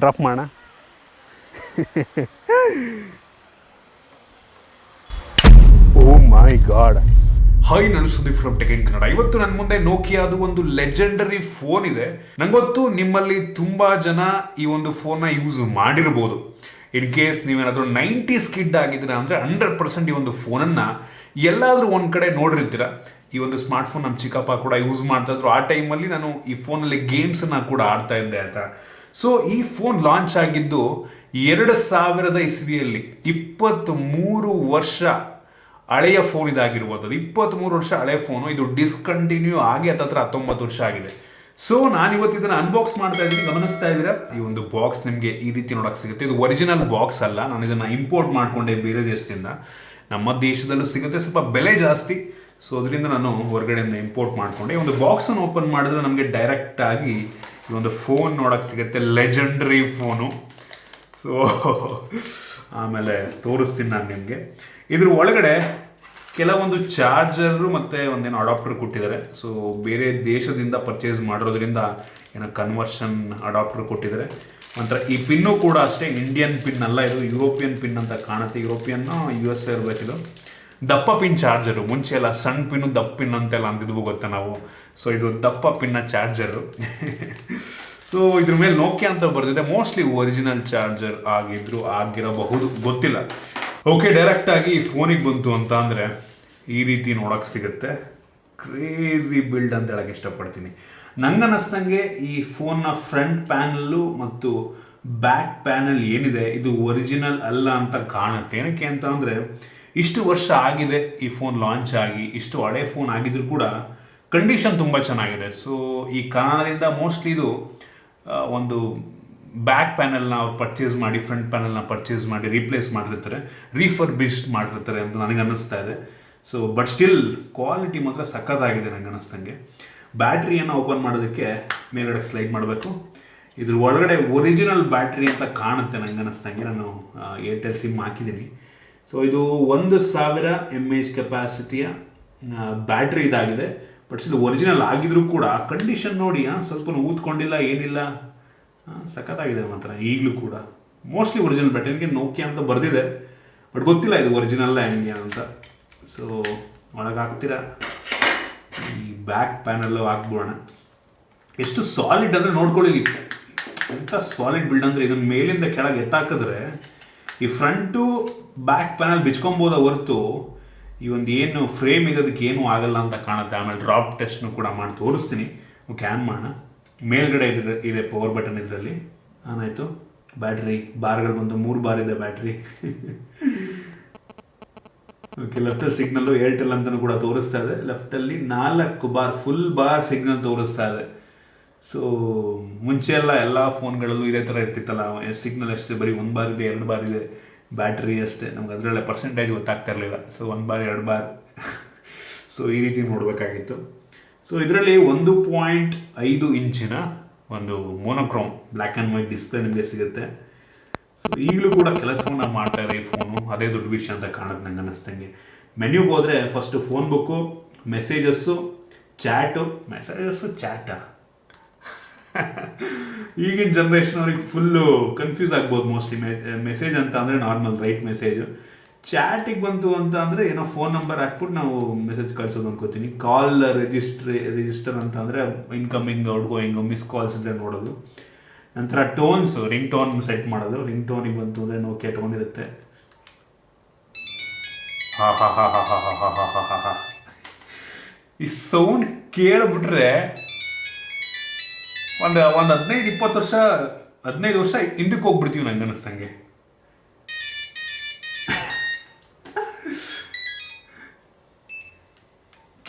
Drop ಮಾಡೋಣ. ಓ ಮೈ god. Hi, ನಾನು Sudeep from tech in Kannada. ಇವತ್ತು ನನ್ನ ಮುಂದೆ ನೋಕಿಯಾದು ಒಂದು ಲೆಜೆಂಡರಿ ಫೋನ್ ಇದೆ. ನಂಗೊತ್ತು ನಿಮ್ಮಲ್ಲಿ ತುಂಬಾ ಜನ ಈ ಒಂದು ಫೋನ್ನ ಯೂಸ್ ಮಾಡಿರ್ಬೋದು. ಇನ್ ಕೇಸ್ ನೀವೇನಾದರೂ 90s ಕಿಡ್ ಆಗಿದ್ದೀರಾ ಅಂದರೆ 100% ಈ ಒಂದು ಫೋನನ್ನು ಎಲ್ಲಾದರೂ ಒಂದು ಕಡೆ ನೋಡಿರ್ತೀರ. ಈ ಒಂದು ಸ್ಮಾರ್ಟ್ ಫೋನ್ ನಮ್ಮ ಚಿಕ್ಕಪ್ಪ ಕೂಡ ಯೂಸ್ ಮಾಡ್ತಾ ಇದ್ರು. ಆ ಟೈಮಲ್ಲಿ ನಾನು ಈ ಫೋನಲ್ಲಿ ಗೇಮ್ಸನ್ನು ಕೂಡ ಆಡ್ತಾ ಇದ್ದೆ ಆಯ್ತಾ. ಸೊ ಈ ಫೋನ್ ಲಾಂಚ್ ಆಗಿದ್ದು 2000 ಇಸ್ವಿಯಲ್ಲಿ. 23 ವರ್ಷ ಹಳೆಯ ಫೋನ್ ಇದಾಗಿರ್ಬೋದು. 23 ವರ್ಷ ಹಳೆಯ ಫೋನು. ಇದು ಡಿಸ್ಕಂಟಿನ್ಯೂ ಆಗಿ ಹತ್ತತ್ರ 19 ವರ್ಷ ಆಗಿದೆ. ಸೊ ನಾನಿವತ್ತು ಇದನ್ನು ಅನ್ಬಾಕ್ಸ್ ಮಾಡ್ತಾ ಇದ್ದೀನಿ. ಗಮನಿಸ್ತಾ ಇದ್ದೀರಾ, ಈ ಒಂದು ಬಾಕ್ಸ್ ನಿಮಗೆ ಈ ರೀತಿ ನೋಡೋಕೆ ಸಿಗುತ್ತೆ. ಇದು ಒರಿಜಿನಲ್ ಬಾಕ್ಸ್ ಅಲ್ಲ, ನಾನು ಇದನ್ನು ಇಂಪೋರ್ಟ್ ಮಾಡಿಕೊಂಡೆ ಬೇರೆ ದೇಶದಿಂದ. ನಮ್ಮ ದೇಶದಲ್ಲೂ ಸಿಗುತ್ತೆ, ಸ್ವಲ್ಪ ಬೆಲೆ ಜಾಸ್ತಿ. ಸೊ ಅದರಿಂದ ನಾನು ಹೊರಗಡೆಯಿಂದ ಇಂಪೋರ್ಟ್ ಮಾಡಿಕೊಂಡೆ. ಈ ಒಂದು ಬಾಕ್ಸನ್ನು ಓಪನ್ ಮಾಡಿದ್ರೆ ನಮಗೆ ಡೈರೆಕ್ಟ್ ಆಗಿ ಈ ಒಂದು ಫೋನ್ ನೋಡೋಕೆ ಸಿಗುತ್ತೆ, ಲೆಜೆಂಡರಿ ಫೋನು. ಸೊ ಆಮೇಲೆ ತೋರಿಸ್ತೀನಿ ನಾನು ನಿಮಗೆ. ಇದ್ರ ಒಳಗಡೆ ಕೆಲವೊಂದು ಚಾರ್ಜರು ಮತ್ತು ಒಂದೇನೋ ಅಡಾಪ್ಟರ್ ಕೊಟ್ಟಿದ್ದಾರೆ. ಸೊ ಬೇರೆ ದೇಶದಿಂದ ಪರ್ಚೇಸ್ ಮಾಡಿರೋದ್ರಿಂದ ಏನೋ ಕನ್ವರ್ಷನ್ ಅಡಾಪ್ಟರ್ ಕೊಟ್ಟಿದ್ದಾರೆ. ನಂತರ ಈ ಪಿನ್ನು ಕೂಡ ಅಷ್ಟೇ, ಇಂಡಿಯನ್ ಪಿನ್ ಅಲ್ಲ, ಇದು ಯುರೋಪಿಯನ್ ಪಿನ್ ಅಂತ ಕಾಣುತ್ತೆ. European US ಇರಬೇಕಿದು. ದಪ್ಪ ಪಿನ್ ಚಾರ್ಜರು. ಮುಂಚೆ ಎಲ್ಲ ಸಣ್ಣ ಪಿನ್ನು ದಪ್ಪ ಪಿನ್ ಅಂತೆಲ್ಲ ಅಂದಿದ್ವು ಗೊತ್ತಾ ನಾವು. ಸೊ ಇದು ದಪ್ಪ ಪಿನ್ನ ಚಾರ್ಜರು. ಸೊ ಇದ್ರ ಮೇಲೆ ನೋಕಿಯಾ ಅಂತ ಬರ್ತಿದೆ. ಮೋಸ್ಟ್ಲಿ ಒರಿಜಿನಲ್ ಚಾರ್ಜರ್ ಆಗಿರಬಹುದು, ಗೊತ್ತಿಲ್ಲ. ಓಕೆ, ಡೈರೆಕ್ಟಾಗಿ ಫೋನಿಗೆ ಬಂತು ಅಂತ ಅಂದರೆ ಈ ರೀತಿ ನೋಡೋಕೆ ಸಿಗುತ್ತೆ. ಕ್ರೇಜಿ ಬಿಲ್ಡ್ ಅಂತ ಹೇಳಕ್ಕೆ ಇಷ್ಟಪಡ್ತೀನಿ. ನಂಗೆ ಅನ್ನಿಸ್ದಂಗೆ ಈ ಫೋನ್ನ ಫ್ರಂಟ್ ಪ್ಯಾನಲ್ಲು ಮತ್ತು ಬ್ಯಾಕ್ ಪ್ಯಾನಲ್ ಏನಿದೆ ಇದು ಒರಿಜಿನಲ್ ಅಲ್ಲ ಅಂತ ಕಾಣುತ್ತೆ. ಏನಕ್ಕೆ ಅಂತ ಅಂದರೆ ಇಷ್ಟು ವರ್ಷ ಆಗಿದೆ ಈ ಫೋನ್ ಲಾಂಚ್ ಆಗಿ. ಇಷ್ಟು ಹಳೆ ಫೋನ್ ಆಗಿದ್ರು ಕೂಡ ಕಂಡೀಷನ್ ತುಂಬ ಚೆನ್ನಾಗಿದೆ. ಸೊ ಈ ಕಾರಣದಿಂದ ಮೋಸ್ಟ್ಲಿ ಇದು ಒಂದು ಬ್ಯಾಕ್ ಪ್ಯಾನಲ್ನ ಅವ್ರು ಪರ್ಚೇಸ್ ಮಾಡಿ ಫ್ರಂಟ್ ಪ್ಯಾನಲ್ನ ಪರ್ಚೇಸ್ ಮಾಡಿ ರೀಪ್ಲೇಸ್ ಮಾಡಿರ್ತಾರೆ, ರೀಫರ್ಬಿಶ್ಡ್ ಮಾಡಿರ್ತಾರೆ ಅಂತ ನನಗೆ ಅನ್ನಿಸ್ತಾ ಇದೆ. ಸೊ ಬಟ್ ಸ್ಟಿಲ್ ಕ್ವಾಲಿಟಿ ಮಾತ್ರ ಸಖತ್ತಾಗಿದೆ ನನಗೆ ಅನ್ನಿಸ್ದಂಗೆ. ಬ್ಯಾಟ್ರಿಯನ್ನು ಓಪನ್ ಮಾಡೋದಕ್ಕೆ ಮೇಲ್ಗಡೆ ಸ್ಲೈಡ್ ಮಾಡಬೇಕು. ಇದ್ರ ಒಳಗಡೆ ಒರಿಜಿನಲ್ ಬ್ಯಾಟ್ರಿ ಅಂತ ಕಾಣುತ್ತೆ ನನಗೆ ಅನ್ನಿಸ್ದಂಗೆ. ನಾನು ಏರ್ಟೆಲ್ ಸಿಮ್ ಹಾಕಿದ್ದೀನಿ. ಸೊ ಇದು 1000 mAh ಕೆಪಾಸಿಟಿಯ ಬ್ಯಾಟ್ರಿ ಇದಾಗಿದೆ. ಬಟ್ ಇದು ಒರಿಜಿನಲ್ ಆಗಿದ್ರೂ ಕೂಡ ಕಂಡೀಷನ್ ನೋಡಿ, ಸ್ವಲ್ಪ ಊದ್ಕೊಂಡಿಲ್ಲ, ಏನಿಲ್ಲ, ಸಖತ್ತಾಗಿದೆ ಮಾತ್ರ. ಈಗಲೂ ಕೂಡ ಮೋಸ್ಟ್ಲಿ ಒರಿಜಿನಲ್ ಬ್ಯಾಟ್ರಿಗೆ ನೋಕಿಯಾ ಅಂತ ಬರ್ದಿದೆ, ಬಟ್ ಗೊತ್ತಿಲ್ಲ ಇದು ಒರಿಜಿನಲ್ಲ ಹೆಂಗೆ ಅಂತ. ಸೊ ಒಳಗೆ ಹಾಕ್ತೀರಾ, ಈ ಬ್ಯಾಕ್ ಪ್ಯಾನಲ್ಲು ಹಾಕ್ಬೋಣ. ಎಷ್ಟು ಸಾಲಿಡ್ ಅಂದರೆ ನೋಡ್ಕೊಳ್ಳಿ, ಎಂಥ ಸಾಲಿಡ್ ಬಿಲ್ಡ್ ಅಂದರೆ ಇದನ್ನ ಮೇಲಿಂದ ಕೆಳಗೆ ಎತ್ತಾಕಿದ್ರೆ ಈ ಫ್ರಂಟು ಬ್ಯಾಕ್ ಪ್ಯಾನಲ್ ಬಿಚ್ಕೊಬೋದ ಹೊರತು ಈ ಒಂದು ಏನು ಫ್ರೇಮ್ ಇರೋದಕ್ಕೆ ಏನೂ ಆಗಲ್ಲ ಅಂತ ಕಾಣುತ್ತೆ. ಆಮೇಲೆ ಡ್ರಾಪ್ ಟೆಸ್ಟ್ನು ಕೂಡ ಮಾಡಿ ತೋರಿಸ್ತೀನಿ. ಓಕೆ, ಆನ್ ಮಾಡೋಣ. ಮೇಲ್ಗಡೆ ಇದೆ ಪವರ್ ಬಟನ್. ಇದರಲ್ಲಿ ಆನ್ ಆಯಿತು. ಬ್ಯಾಟ್ರಿ ಬಾರ್ಗಳು ಬಂದು 3 ಬಾರ್ ಇದೆ ಬ್ಯಾಟ್ರಿ. ಓಕೆ, ಲೆಫ್ಟಲ್ಲಿ ಸಿಗ್ನಲ್ಲು ಏರ್ಟೆಲ್ ಅಂತಲೂ ಕೂಡ ತೋರಿಸ್ತಾ ಇದೆ. ಲೆಫ್ಟಲ್ಲಿ 4 ಬಾರ್ ಫುಲ್ ಬಾರ್ ಸಿಗ್ನಲ್ ತೋರಿಸ್ತಾ ಇದೆ. ಸೊ ಮುಂಚೆ ಎಲ್ಲ ಫೋನ್ಗಳಲ್ಲೂ ಇದೇ ಥರ ಇರ್ತಿತ್ತಲ್ಲ, ಸಿಗ್ನಲ್ ಅಷ್ಟೇ ಬರೀ 1 ಬಾರ್ ಇದೆ, 2 ಬಾರ್ ಇದೆ, ಬ್ಯಾಟ್ರಿ ಅಷ್ಟೇ. ನಮ್ಗೆ ಅದರಲ್ಲೇ ಪರ್ಸೆಂಟೇಜ್ ಗೊತ್ತಾಗ್ತಾ ಇರಲಿಲ್ಲ. ಸೊ 1 ಬಾರ್ 2 ಬಾರ್ ಸೊ ಈ ರೀತಿ ನೋಡಬೇಕಾಗಿತ್ತು. ಸೊ ಇದರಲ್ಲಿ 1.5 ಇಂಚಿನ ಒಂದು ಮೋನೋಕ್ರೋಮ್ ಬ್ಲ್ಯಾಕ್ ಆ್ಯಂಡ್ ವೈಟ್ ಡಿಸ್ಪ್ಲೇ ನಿಮಗೆ ಸಿಗುತ್ತೆ. ಸೊ ಈಗಲೂ ಕೂಡ ಕೆಲಸವನ್ನು ಮಾಡ್ತಾ ಇದೆ ಈ ಫೋನು. ಅದೇ ದೊಡ್ಡ ವಿಷಯ ಅಂತ ಕಾಣುತ್ತೆ ನಂಗೆ ಅನ್ನಿಸ್ದಂಗೆ. ಮೆನ್ಯೂಗೆ ಹೋದರೆ first phone book, messages, Tata ಈಗಿನ ಜನ್ರೇಷನ್ ಅವ್ರಿಗೆ ಫುಲ್ಲು ಕನ್ಫ್ಯೂಸ್ ಆಗ್ಬೋದು. ಮೋಸ್ಟ್ಲಿ ಮೆಸೇಜ್ ಅಂತ ಅಂದರೆ ನಾರ್ಮಲ್ ರೈಟ್ ಮೆಸೇಜು. ಚಾಟಿಗೆ ಬಂತು ಅಂತ ಅಂದರೆ ಏನೋ ಫೋನ್ ನಂಬರ್ ಹಾಕ್ಬಿಟ್ಟು ನಾವು ಮೆಸೇಜ್ ಕಳಿಸೋದು ಅನ್ಕೋತೀನಿ. ಕಾಲ್ ರಿಜಿಸ್ಟರ್ ಅಂತ ಅಂದರೆ incoming, out going, miss calls ಇದ್ರೆ ನೋಡೋದು. ನಂತರ ಟೋನ್ಸು, ರಿಂಗ್ ಟೋನ್ ಸೆಟ್ ಮಾಡೋದು. ರಿಂಗ್ ಟೋನಿಗೆ ಬಂತು ಅಂದರೆ ನೋಕಿಯಾ ಟೋನ್ ಇರುತ್ತೆ. ಈ ಸೌಂಡ್ ಕೇಳಿಬಿಟ್ರೆ ಒಂದು 15 ವರ್ಷ ಹಿಂದಕ್ಕೆ ಹೋಗ್ಬಿಡ್ತೀವಿ ನಂಗೆ ಅನ್ನಿಸ್ದಂಗೆ.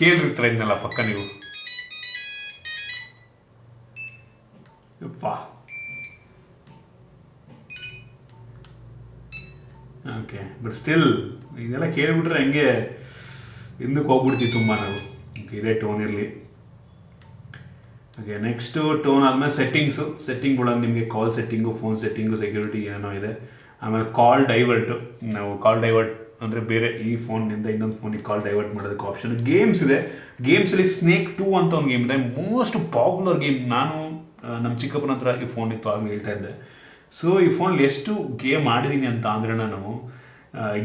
ಕೇಳಿರ್ತೀರ ಇದನ್ನೆಲ್ಲ ಪಕ್ಕ ನೀವು. ಓಕೆ, ಬಟ್ ಸ್ಟಿಲ್ ಇದೆಲ್ಲ ಕೇಳಿಬಿಟ್ರೆ ಹಂಗೆ ಹಿಂದಕ್ಕೆ ಹೋಗ್ಬಿಡ್ತೀವಿ ತುಂಬ ನಾವು. ಓಕೆ, ಇದೇ ಟೋನ್ ಇರಲಿ. ಓಕೆ, ನೆಕ್ಸ್ಟು ಟೋನ್ ಆದಮೇಲೆ ಸೆಟ್ಟಿಂಗ್ ಒಳಗೆ ನಿಮಗೆ ಕಾಲ್ ಸೆಟ್ಟಿಂಗು, ಫೋನ್ ಸೆಟ್ಟಿಂಗು, ಸೆಕ್ಯೂರಿಟಿ ಏನೋ ಇದೆ. ಆಮೇಲೆ ಕಾಲ್ ಡೈವರ್ಟು. ನಾವು ಕಾಲ್ ಡೈವರ್ಟ್ ಅಂದರೆ ಬೇರೆ ಈ ಫೋನ್ನಿಂದ ಇನ್ನೊಂದು ಫೋನಿಗೆ ಕಾಲ್ ಡೈವರ್ಟ್ ಮಾಡೋದಕ್ಕೆ ಆಪ್ಷನ್. ಗೇಮ್ಸ್ ಇದೆ. ಗೇಮ್ಸಲ್ಲಿ ಸ್ನೇಕ್ 2 ಅಂತ ಒಂದು ಗೇಮ್ ಇದೆ, ಮೋಸ್ಟ್ ಪಾಪ್ಯುಲರ್ ಗೇಮ್. ನಾನು ನಮ್ಮ ಚಿಕ್ಕಪ್ಪನ ಹತ್ರ ಈ ಫೋನ್ ಇತ್ತು, ಆಗ ಹೇಳ್ತಾ ಇದ್ದೆ. ಸೊ ಈ ಫೋನಲ್ಲಿ ಎಷ್ಟು ಗೇಮ್ ಆಡಿದ್ದೀನಿ ಅಂತ ಅಂದರೆ ನಾನು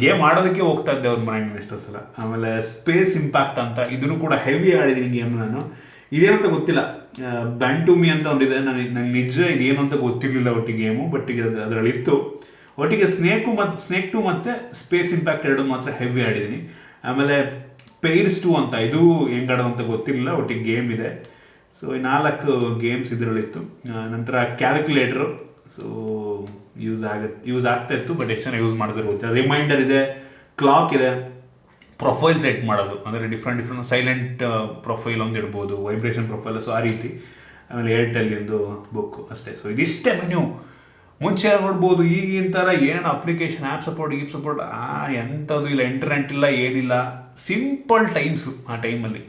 ಗೇಮ್ ಆಡೋದಕ್ಕೆ ಹೋಗ್ತಾ ಇದ್ದೆ ಅವ್ರ ಮನೆಗೆ ಎಷ್ಟೋ ಸಲ. ಆಮೇಲೆ ಸ್ಪೇಸ್ ಇಂಪ್ಯಾಕ್ಟ್ ಅಂತ ಇದನ್ನು ಕೂಡ ಹೆವಿ ಆಡಿದ್ದೀನಿ ಗೇಮ್ ನಾನು. ಇದೇನಂತ ಗೊತ್ತಿಲ್ಲ, ಬ್ಯಾಂಡ್ ಟು ಮೀ ಅಂತ ಒಂದಿದೆ, ನಂಗೆ ನಿಜ ಇದೇನು ಅಂತ ಗೊತ್ತಿರಲಿಲ್ಲ ಒಟ್ಟಿಗೆ ಗೇಮು, ಬಟ್ ಈಗ ಅದರಲ್ಲಿತ್ತು. ಒಟ್ಟಿಗೆ ಸ್ನೇಕ್ 2 ಮತ್ತು ಸ್ಪೇಸ್ ಇಂಪ್ಯಾಕ್ಟ್ 2 ಮಾತ್ರ ಹೆವಿ ಆಡಿದ್ದೀನಿ. ಆಮೇಲೆ ಪೈರ್ಸ್ 2 ಅಂತ, ಇದು ಹೆಂಗೆ ಆಡೋದು ಅಂತ ಗೊತ್ತಿರಲಿಲ್ಲ, ಒಟ್ಟಿಗೆ ಗೇಮ್ ಇದೆ. ಸೊ ಈ 4 ಗೇಮ್ಸ್ ಇದರಲ್ಲಿತ್ತು. ನಂತರ ಕ್ಯಾಲ್ಕುಲೇಟ್ರು, ಸೊ ಯೂಸ್ ಆಗ್ತಾ ಇತ್ತು, ಬಟ್ ಎಷ್ಟು ಜನ ಯೂಸ್ ಮಾಡಿದ್ರೆ ಗೊತ್ತಿಲ್ಲ. ರಿಮೈಂಡರ್ ಇದೆ, ಕ್ಲಾಕ್ ಇದೆ, ಪ್ರೊಫೈಲ್ ಸೆಟ್ ಮಾಡೋದು, ಅಂದರೆ ಡಿಫ್ರೆಂಟ್ ಸೈಲೆಂಟ್ ಪ್ರೊಫೈಲ್ ಒಂದು ಇಡ್ಬೋದು, ವೈಬ್ರೇಷನ್ ಪ್ರೊಫೈಲ್, ಸೊ ಆ ರೀತಿ. ಆಮೇಲೆ ಏರ್ಟೆಲ್ಲಿಂದು ಬುಕ್ಕು ಅಷ್ಟೇ. ಸೊ ಇದಿಷ್ಟೇ ಮೆನ್ಯೂ. ಮುಂಚೆ ನೋಡ್ಬೋದು ಈಗಿನ ಥರ ಏನು ಅಪ್ಲಿಕೇಶನ್ ಆ್ಯಪ್ ಸಪೋರ್ಟ್ ಎಂಥದ್ದು ಇಲ್ಲ, ಇಂಟರ್ನೆಟ್ ಇಲ್ಲ, ಏನಿಲ್ಲ. ಸಿಂಪಲ್ ಟೈಮ್ಸು ಆ ಟೈಮಲ್ಲಿ.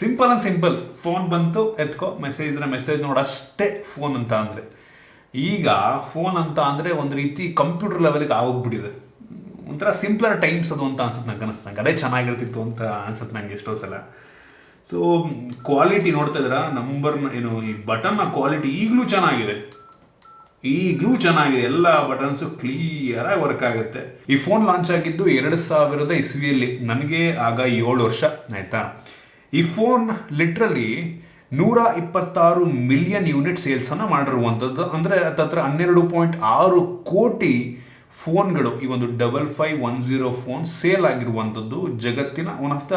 ಸಿಂಪಲ್ ಫೋನ್ ಬಂತು, ಎತ್ಕೋ, ಮೆಸೇಜ್ ನೋಡಷ್ಟೇ ಫೋನ್ ಅಂತ ಅಂದರೆ. ಈಗ ಫೋನ್ ಅಂತ ಅಂದರೆ ಒಂದು ರೀತಿ ಕಂಪ್ಯೂಟರ್ ಲೆವೆಲ್ಗೆ ಆಗೋಗ್ಬಿಟ್ಟಿದೆ. ಒಂಥರ ಸಿಂಪ್ಲರ್ ಟೈಮ್ಸ್ ಅದು ಅಂತ ಅನ್ಸುತ್ತೆ ನಂಗೆ ಅದೇ ಚೆನ್ನಾಗಿರ್ತಿತ್ತು ಅಂತ ಅನ್ಸುತ್ತೆ ನಂಗೆ ಎಷ್ಟೋ ಸಲ. ಸೊ ಕ್ವಾಲಿಟಿ ನೋಡ್ತಾ ಇದ್ದೀರಾ, ಈ ಬಟನ್ನ ಕ್ವಾಲಿಟಿ ಈಗಲೂ ಚೆನ್ನಾಗಿದೆ, ಎಲ್ಲ ಬಟನ್ಸು ಕ್ಲಿಯರಾಗಿ ವರ್ಕ್ ಆಗುತ್ತೆ. ಈ ಫೋನ್ ಲಾಂಚ್ ಆಗಿದ್ದು 2000 ಇಸ್ವಿಯಲ್ಲಿ, ನನಗೆ ಆಗ 7 ವರ್ಷ ಆಯಿತಾ. ಈ ಫೋನ್ ಲಿಟ್ರಲಿ 126 ಮಿಲಿಯನ್ ಯೂನಿಟ್ ಸೇಲ್ಸನ್ನು ಮಾಡಿರುವಂಥದ್ದು. ಅಂದರೆ ಹತ್ತತ್ರ 12.6 ಕೋಟಿ ಫೋನ್ಗಳು, ಈ ಒಂದು 5510 ಫೋನ್ ಸೇಲ್ ಆಗಿರುವಂಥದ್ದು. ಜಗತ್ತಿನ one of the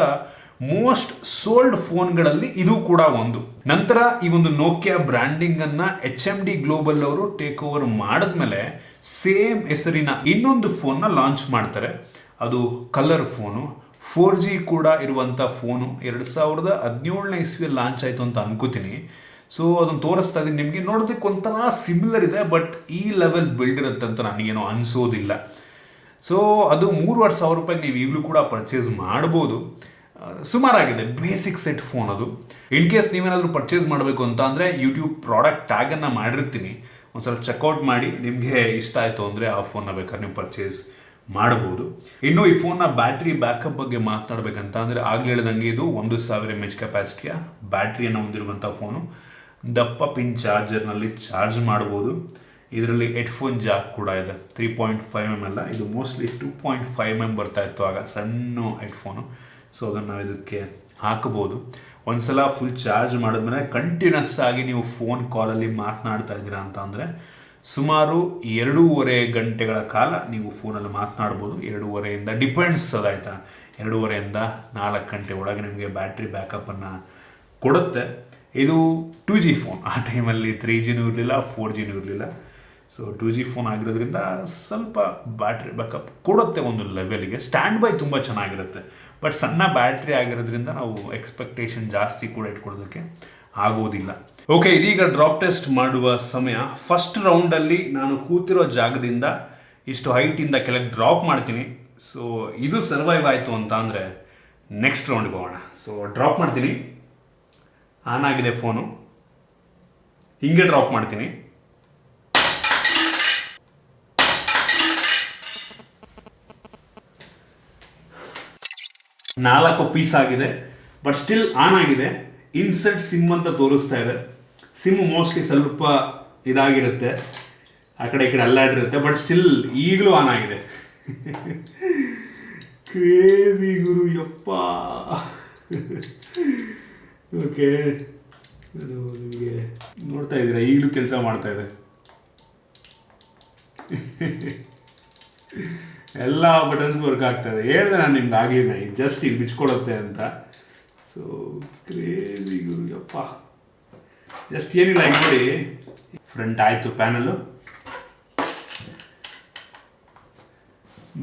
most sold ಫೋನ್ಗಳಲ್ಲಿ ಇದು ಕೂಡ ಒಂದು. ನಂತರ ಈ ಒಂದು ನೋಕಿಯಾ ಬ್ರ್ಯಾಂಡಿಂಗ್ ಅನ್ನ HMD ಗ್ಲೋಬಲ್ ಅವರು ಟೇಕ್ ಓವರ್ ಮಾಡಿದ್ಮೇಲೆ ಸೇಮ್ ಹೆಸರಿನ ಇನ್ನೊಂದು ಫೋನ್ನ ಲಾಂಚ್ ಮಾಡ್ತಾರೆ. ಅದು ಕಲರ್ ಫೋನು, 4G ಕೂಡ ಇರುವಂಥ ಫೋನು. 2017 ಇಸ್ವಿಯಲ್ಲಿ ಲಾಂಚ್ ಆಯಿತು ಅಂತ ಅನ್ಕೋತೀನಿ. ಸೊ ಅದನ್ನು ತೋರಿಸ್ತಾ ಇದ್ದೀನಿ ನಿಮಗೆ. ನೋಡೋದಕ್ಕೆ ಒಂಥರ ಸಿಮಿಲರ್ ಇದೆ, ಬಟ್ ಈ ಲೆವೆಲ್ ಬಿಲ್ಡ್ ಇರುತ್ತೆ ಅಂತ ನನಗೇನೋ ಅನಿಸೋದಿಲ್ಲ. ಸೊ ಅದು 3,500 ರೂಪಾಯಿಗೆ ನೀವು ಈಗಲೂ ಕೂಡ ಪರ್ಚೇಸ್ ಮಾಡ್ಬೋದು. ಸುಮಾರಾಗಿದೆ, ಬೇಸಿಕ್ ಸೆಟ್ ಫೋನ್ ಅದು. ಇನ್ ಕೇಸ್ ನೀವೇನಾದರೂ ಪರ್ಚೇಸ್ ಮಾಡಬೇಕು ಅಂತ ಅಂದರೆ ಯೂಟ್ಯೂಬ್ ಪ್ರಾಡಕ್ಟ್ ಟ್ಯಾಗನ್ನು ಮಾಡಿರ್ತೀನಿ, ಒಂದು ಸ್ವಲ್ಪ ಚೆಕ್ಔಟ್ ಮಾಡಿ. ನಿಮಗೆ ಇಷ್ಟ ಆಯಿತು ಅಂದರೆ ಆ ಫೋನ್ನ ಬೇಕಾದ್ರೆ ನೀವು ಪರ್ಚೇಸ್ ಮಾಡ್ಬೋದು. ಇನ್ನು ಈ ಫೋನ್ನ ಬ್ಯಾಟ್ರಿ ಬ್ಯಾಕಪ್ ಬಗ್ಗೆ ಮಾತನಾಡಬೇಕಂತ ಅಂದರೆ ಆಗಲೇ ಹೇಳಿದಂಗೆ ಇದು 1000 mAh ಕೆಪಾಸಿಟಿಯ ಬ್ಯಾಟ್ರಿಯನ್ನು ಹೊಂದಿರುವಂಥ ಫೋನು. ದಪ್ಪ ಪಿನ್ ಚಾರ್ಜರ್ನಲ್ಲಿ ಚಾರ್ಜ್ ಮಾಡ್ಬೋದು. ಇದರಲ್ಲಿ ಹೆಡ್ಫೋನ್ ಜಾಕ್ ಕೂಡ ಇದೆ, 3.5 mm ಅಲ್ಲ, ಇದು ಮೋಸ್ಟ್ಲಿ 2.5 mm ಬರ್ತಾ ಇತ್ತು ಆಗ, ಸಣ್ಣ ಹೆಡ್ಫೋನು. ಸೊ ಅದನ್ನು ನಾವು ಇದಕ್ಕೆ ಹಾಕಬಹುದು. ಒಂದ್ಸಲ ಫುಲ್ ಚಾರ್ಜ್ ಮಾಡಿದ್ಮೇಲೆ ಕಂಟಿನ್ಯೂಸ್ ಆಗಿ ನೀವು ಫೋನ್ ಕಾಲಲ್ಲಿ ಮಾತನಾಡ್ತಾ ಇದ್ದೀರಾ ಅಂತ ಅಂದರೆ ಸುಮಾರು 2.5 ಗಂಟೆಗಳ ಕಾಲ ನೀವು ಫೋನಲ್ಲಿ ಮಾತನಾಡ್ಬೋದು. 2.5 ಡಿಪೆಂಡ್ಸ್ ಅದಾಯ್ತಾ, 2.5 4 ಗಂಟೆ ಒಳಗೆ ನಿಮಗೆ ಬ್ಯಾಟ್ರಿ ಬ್ಯಾಕಪ್ಪನ್ನು ಕೊಡುತ್ತೆ. ಇದು 2G ಫೋನ್. ಆ ಟೈಮಲ್ಲಿ 3Gನೂ ಇರಲಿಲ್ಲ, 4Gನೂ ಇರಲಿಲ್ಲ. ಸೊ 2G ಫೋನ್ ಆಗಿರೋದ್ರಿಂದ ಸ್ವಲ್ಪ ಬ್ಯಾಟ್ರಿ ಬ್ಯಾಕಪ್ ಕೊಡುತ್ತೆ ಒಂದು ಲೆವೆಲ್ಗೆ. ಸ್ಟ್ಯಾಂಡ್ ಬೈ ತುಂಬ ಚೆನ್ನಾಗಿರುತ್ತೆ, ಬಟ್ ಸಣ್ಣ ಬ್ಯಾಟ್ರಿ ಆಗಿರೋದ್ರಿಂದ ನಾವು ಎಕ್ಸ್ಪೆಕ್ಟೇಷನ್ ಜಾಸ್ತಿ ಕೂಡ ಇಟ್ಕೊಳ್ಳೋದಕ್ಕೆ ಆಗೋದಿಲ್ಲ. ಓಕೆ, ಇದೀಗ ಡ್ರಾಪ್ ಟೆಸ್ಟ್ ಮಾಡುವ ಸಮಯ. ಫಸ್ಟ್ ರೌಂಡಲ್ಲಿ ನಾನು ಕೂತಿರೋ ಜಾಗದಿಂದ ಇಷ್ಟು ಹೈಟಿಂದ ಕೆಳಗೆ ಡ್ರಾಪ್ ಮಾಡ್ತೀನಿ. ಸೊ ಇದು ಸರ್ವೈವ್ ಆಯಿತು ಅಂತ ಅಂದರೆ ನೆಕ್ಸ್ಟ್ ರೌಂಡ್ಗೆ ಹೋಗೋಣ. ಸೊ ಡ್ರಾಪ್ ಮಾಡ್ತೀನಿ. ಆನ್ ಆಗಿದೆ ಫೋನು, ಹಿಂಗೆ ಡ್ರಾಪ್ ಮಾಡ್ತೀನಿ. ನಾಲ್ಕು ಪೀಸ್ ಆಗಿದೆ, ಬಟ್ ಸ್ಟಿಲ್ ಆನ್ ಆಗಿದೆ. ಇನ್ಸರ್ಟ್ ಸಿಮ್ ಅಂತ ತೋರಿಸ್ತಾ ಇದೆ. ಸಿಮ್ ಮೋಸ್ಟ್ಲಿ ಸ್ವಲ್ಪ ಇದಾಗಿರುತ್ತೆ, ಆ ಕಡೆ ಈ ಕಡೆ ಅಲ್ಲಾಡಿರುತ್ತೆ, ಬಟ್ ಸ್ಟಿಲ್ ಈಗಲೂ ಆನ್ ಆಗಿದೆ. ಕ್ರೇಜಿ ಗುರು, ಯಪ್ಪ. ಓಕೆ, ನಿಮಗೆ ನೋಡ್ತಾ ಇದ್ದೀರಾ, ಈಗಲೂ ಕೆಲಸ ಮಾಡ್ತಾ ಇದೆ. ಎಲ್ಲ ಬಟನ್ಸ್ ವರ್ಕ್ ಆಗ್ತಾ ಇದೆ. ಹೇಳಿದೆ ನಾನು ನಿಮ್ಗೆ ಆಗಲಿಲ್ಲ, ಜಸ್ಟ್ ಈಗ ಬಿಚ್ಕೊಡುತ್ತೆ ಅಂತ. ಸೊ ಕ್ರೇಜಿ ಗುರು, ಯಪ್ಪ. ಜಸ್ಟ್ ಏನಿಲ್ಲ, ಈಗ ನೋಡಿ, ಫ್ರಂಟ್ ಆಯಿತು ಪ್ಯಾನಲ್ಲು,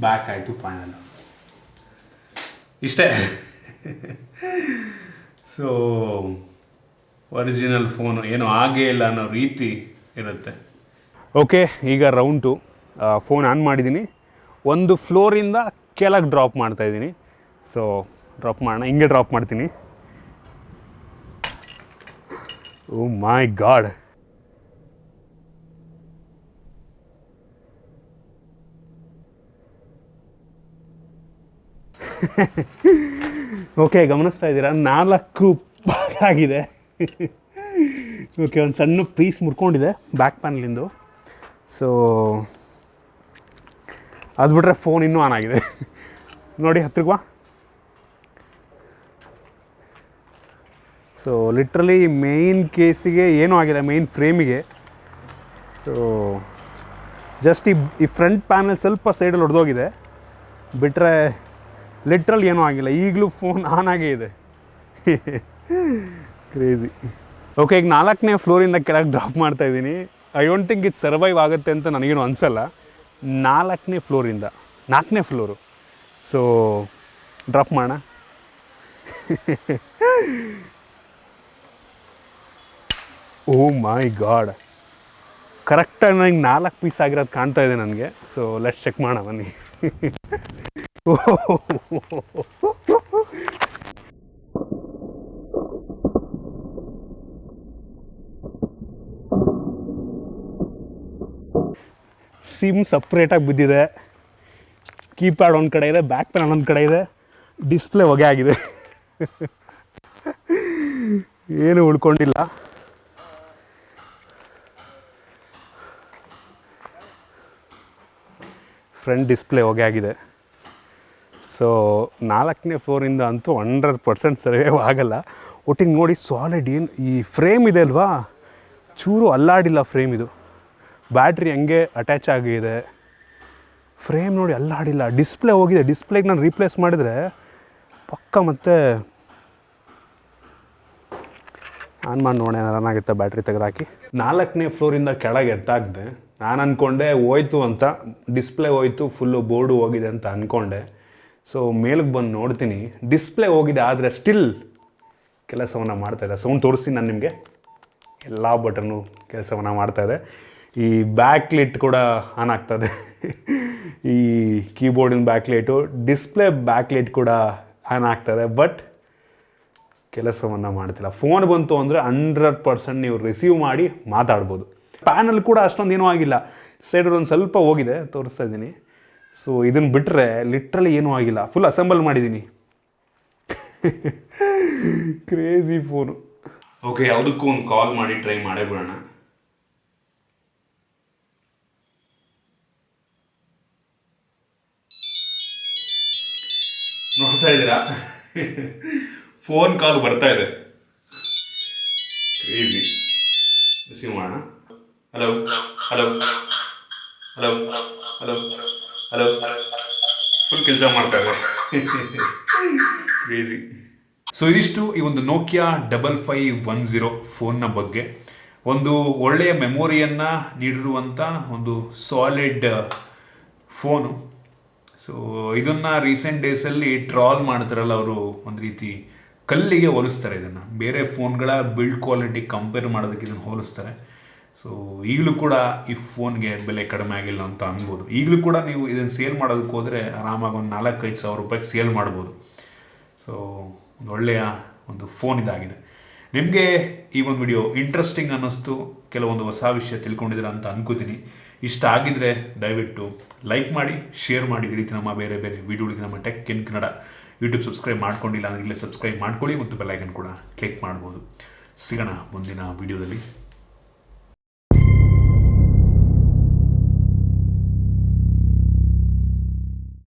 ಬ್ಯಾಕ್ ಆಯಿತು ಪ್ಯಾನಲ್ಲು, ಇಷ್ಟೇ. ಸೊ ಒರಿಜಿನಲ್ ಫೋನು ಏನೂ ಆಗೇ ಇಲ್ಲ ಅನ್ನೋ ರೀತಿ ಇರುತ್ತೆ. ಓಕೆ, ಈಗ ರೌಂಡ್ 2. ಫೋನ್ ಆನ್ ಮಾಡಿದ್ದೀನಿ, ಒಂದು ಫ್ಲೋರಿಂದ ಕೆಳಗೆ ಡ್ರಾಪ್ ಮಾಡ್ತಾಯಿದ್ದೀನಿ. ಸೊ ಡ್ರಾಪ್ ಮಾಡೋಣ, ಹಿಂಗೆ ಡ್ರಾಪ್ ಮಾಡ್ತೀನಿ. ಓ ಮೈ ಗಾಡ್, ಓಕೆ, ಗಮನಿಸ್ತಾ ಇದ್ದೀರಾ, 4 ಭಾಗ ಆಗಿದೆ. ಓಕೆ, ಒಂದು ಸಣ್ಣ ಪೀಸ್ ಮುರ್ಕೊಂಡಿದೆ ಬ್ಯಾಕ್ ಪ್ಯಾನಲಿಂದು. ಸೊ ಅದು ಬಿಟ್ಟರೆ ಫೋನ್ ಇನ್ನೂ ಆನ್ ಆಗಿದೆ ನೋಡಿ ಹತ್ತಿರವಾ. ಸೊ ಲಿಟ್ರಲಿ ಮೇಯ್ನ್ ಕೇಸಿಗೆ ಏನೂ ಆಗಿಲ್ಲ, ಮೇಯ್ನ್ ಫ್ರೇಮಿಗೆ. ಸೊ ಜಸ್ಟ್ ಈ ಫ್ರಂಟ್ ಪ್ಯಾನಲ್ ಸ್ವಲ್ಪ ಸೈಡಲ್ಲಿ ಹೊಡೆದೋಗಿದೆ, ಬಿಟ್ಟರೆ ಲಿಟ್ರಲ್ ಏನೂ ಆಗಿಲ್ಲ. ಈಗಲೂ ಫೋನ್ ಆನ್ ಆಗೇ ಇದೆ. ಕ್ರೇಜಿ. ಓಕೆ, ಈಗ 4ನೇ ಫ್ಲೋರಿಂದ ಕೆಳಗೆ ಡ್ರಾಪ್ ಮಾಡ್ತಾಯಿದ್ದೀನಿ. ಐ ಡೋಂಟ್ ಥಿಂಕ್ ಇದು ಸರ್ವೈವ್ ಆಗುತ್ತೆ ಅಂತ ನನಗೇನು ಅನಿಸಲ್ಲ. 4ನೇ ಫ್ಲೋರಿಂದ 4ನೇ ಫ್ಲೋರು. ಸೊ ಡ್ರಾಪ್ ಮಾಡೋಣ. ಓ ಮೈ ಗಾಡ್, ಕರೆಕ್ಟಾಗಿ ನನಗೆ 4 ಪೀಸ್ ಆಗಿರೋದು ಕಾಣ್ತಾ ಇದೆ ನನಗೆ. ಸೊ ಲೆಟ್ಸ್ ಚೆಕ್ ಮಾಡೋಣ ಬನ್ನಿ. ಸಿಮ್ ಸಪ್ರೇಟಾಗಿ ಬಿದ್ದಿದೆ, ಕೀಪ್ಯಾಡ್ ಒಂದು ಕಡೆ ಇದೆ, ಬ್ಯಾಕ್ ಪ್ಯಾನಲ್ ಒಂದು ಕಡೆ ಇದೆ, ಡಿಸ್ಪ್ಲೇ ಹೊಗೆ ಆಗಿದೆ. ಏನು ಉಳ್ಕೊಂಡಿಲ್ಲ. ಫ್ರಂಟ್ ಡಿಸ್ಪ್ಲೇ ಹೊಗೆ ಆಗಿದೆ. ಸೊ 4ನೇ ಫ್ಲೋರಿಂದ ಅಂತೂ 100% ಸರ್ವೈವ್ ಆಗಲ್ಲ. ಒಟ್ಟಿಗೆ ನೋಡಿ ಸಾಲಿಡ್ ಏನು ಈ ಫ್ರೇಮ್ ಇದೆ ಅಲ್ವಾ, ಚೂರು ಅಲ್ಲಾಡಿಲ್ಲ ಫ್ರೇಮ್. ಇದು ಬ್ಯಾಟ್ರಿ ಹಂಗೆ ಅಟ್ಯಾಚ್ ಆಗಿದೆ, ಫ್ರೇಮ್ ನೋಡಿ ಅಲ್ಲಾಡಿಲ್ಲ. ಡಿಸ್ಪ್ಲೇ ಹೋಗಿದೆ, ಡಿಸ್ಪ್ಲೇಗೆ ನಾನು ರೀಪ್ಲೇಸ್ ಮಾಡಿದರೆ ಪಕ್ಕ ಮತ್ತೆ ಆನ್ ಮಾಡಿ ನೋಡೋಣ ರನ್ ಆಗುತ್ತೆ ಬ್ಯಾಟ್ರಿ ತೆಗೆದಾಕಿ. 4ನೇ ಫ್ಲೋರಿಂದ ಕೆಳಗೆ ಎತ್ತಾಗಿದೆ. ನಾನು ಅಂದ್ಕೊಂಡೆ ಹೋಯ್ತು ಅಂತ, ಡಿಸ್ಪ್ಲೇ ಹೋಯ್ತು, ಫುಲ್ಲು ಬೋರ್ಡು ಹೋಗಿದೆ ಅಂತ ಅಂದ್ಕೊಂಡೆ. ಸೊ ಮೇಲಕ್ಕೆ ಬಂದು ನೋಡ್ತೀನಿ, ಡಿಸ್ಪ್ಲೇ ಹೋಗಿದೆ, ಆದರೆ ಸ್ಟಿಲ್ ಕೆಲಸವನ್ನು ಮಾಡ್ತಾಯಿದೆ. ಸೌಂಡ್ ತೋರಿಸ್ತೀನಿ ನಾನು ನಿಮಗೆ. ಎಲ್ಲ ಬಟನ್ನು ಕೆಲಸವನ್ನು ಮಾಡ್ತಾಯಿದೆ. ಈ ಬ್ಯಾಕ್ ಲೈಟ್ ಕೂಡ ಆನ್ ಆಗ್ತದೆ. ಈ ಕೀಬೋರ್ಡಿನ back light, display back light ಕೂಡ ಆನ್ ಆಗ್ತದೆ, ಬಟ್ ಕೆಲಸವನ್ನು ಮಾಡ್ತಿಲ್ಲ. ಫೋನ್ ಬಂತು ಅಂದರೆ 100% ನೀವು ರಿಸೀವ್ ಮಾಡಿ ಮಾತಾಡ್ಬೋದು. ಪ್ಯಾನಲ್ ಕೂಡ ಅಷ್ಟೊಂದು ಏನೂ ಆಗಿಲ್ಲ, ಸೈಡಲ್ಲಿ ಒಂದು ಸ್ವಲ್ಪ ಹೋಗಿದೆ, ತೋರಿಸ್ತಾ ಇದ್ದೀನಿ. ಸೊ ಇದನ್ನು ಬಿಟ್ಟರೆ ಲಿಟ್ರಲಿ ಏನೂ ಆಗಿಲ್ಲ, ಫುಲ್ ಅಸೆಂಬಲ್ ಮಾಡಿದ್ದೀನಿ. Crazy phone. ಓಕೆ, ಯಾವುದಕ್ಕೂ ಒಂದು ಕಾಲ್ ಮಾಡಿ ಟ್ರೈ ಮಾಡೇ ಬಿಡೋಣ. ನೋಡ್ತಾ ಇದ್ದೀರಾ, ಫೋನ್ ಕಾಲ್ ಬರ್ತಾ ಇದೆ. ಕ್ರೇಜಿ. ರಿಸೀವ್ ಮಾಡೋಣ. Hello hello hello hello hello. Full ಕೆಲಸ ಮಾಡ್ತಾ ಇದೆ. ಕ್ರೇಜಿ. ಸೊ ಇದಿಷ್ಟು ಈ ಒಂದು ನೋಕಿಯಾ 5510 ಫೋನ್ನ ಬಗ್ಗೆ. ಒಂದು ಒಳ್ಳೆಯ ಮೆಮೊರಿಯನ್ನು ನೀಡಿರುವಂಥ ಒಂದು ಸಾಲಿಡ್ ಫೋನು. ಸೊ ಇದನ್ನು ರೀಸೆಂಟ್ ಡೇಸಲ್ಲಿ ಟ್ರಾಲ್ ಮಾಡ್ತಾರಲ್ಲ ಅವರು, ಒಂದು ರೀತಿ ಕಲ್ಲಿಗೆ ಹೋಲಿಸ್ತಾರೆ ಇದನ್ನು. ಬೇರೆ ಫೋನ್ಗಳ ಬಿಲ್ಡ್ ಕ್ವಾಲಿಟಿ ಕಂಪೇರ್ ಮಾಡೋದಕ್ಕೆ ಇದನ್ನು ಹೋಲಿಸ್ತಾರೆ. ಸೊ ಈಗಲೂ ಕೂಡ ಈ ಫೋನ್ಗೆ ಬೆಲೆ ಕಡಿಮೆ ಆಗಿಲ್ಲ ಅಂತ ಅನ್ಬೋದು. ಈಗಲೂ ಕೂಡ ನೀವು ಇದನ್ನು ಸೇಲ್ ಮಾಡೋದಕ್ಕೆ ಹೋದರೆ ಆರಾಮಾಗಿ ಒಂದು 4-5 ಸಾವಿರ ರೂಪಾಯಿಗೆ ಸೇಲ್ ಮಾಡ್ಬೋದು. ಸೊ ಒಂದು ಒಳ್ಳೆಯ ಒಂದು ಫೋನ್ ಇದಾಗಿದೆ. ನಿಮಗೆ ಈ ಒಂದು ವಿಡಿಯೋ ಇಂಟ್ರೆಸ್ಟಿಂಗ್ ಅನ್ನಿಸ್ತು, ಕೆಲವೊಂದು ಹೊಸ ವಿಷಯ ತಿಳ್ಕೊಂಡಿದ್ದೀರಾ ಅಂತ ಅನ್ಕೋತೀನಿ. ಇಷ್ಟ ಆಗಿದ್ರೆ ದಯವಿಟ್ಟು ಲೈಕ್ ಮಾಡಿ, ಶೇರ್ ಮಾಡಿ. ಈ ರೀತಿ ನಮ್ಮ ಬೇರೆ ಬೇರೆ ವಿಡಿಯೋಗಳಿಗೆ ನಮ್ಮ tech in Kannada YouTube subscribe ಮಾಡ್ಕೊಂಡಿಲ್ಲ ಅಂದರೆ ಇಲ್ಲೇ ಸಬ್ಸ್ಕ್ರೈಬ್ ಮಾಡ್ಕೊಳ್ಳಿ, ಮತ್ತು ಬೆಲ್ ಐಕನ್ ಕೂಡ ಕ್ಲಿಕ್ ಮಾಡ್ಬೋದು. ಸಿಗೋಣ ಮುಂದಿನ ವಿಡಿಯೋದಲ್ಲಿ.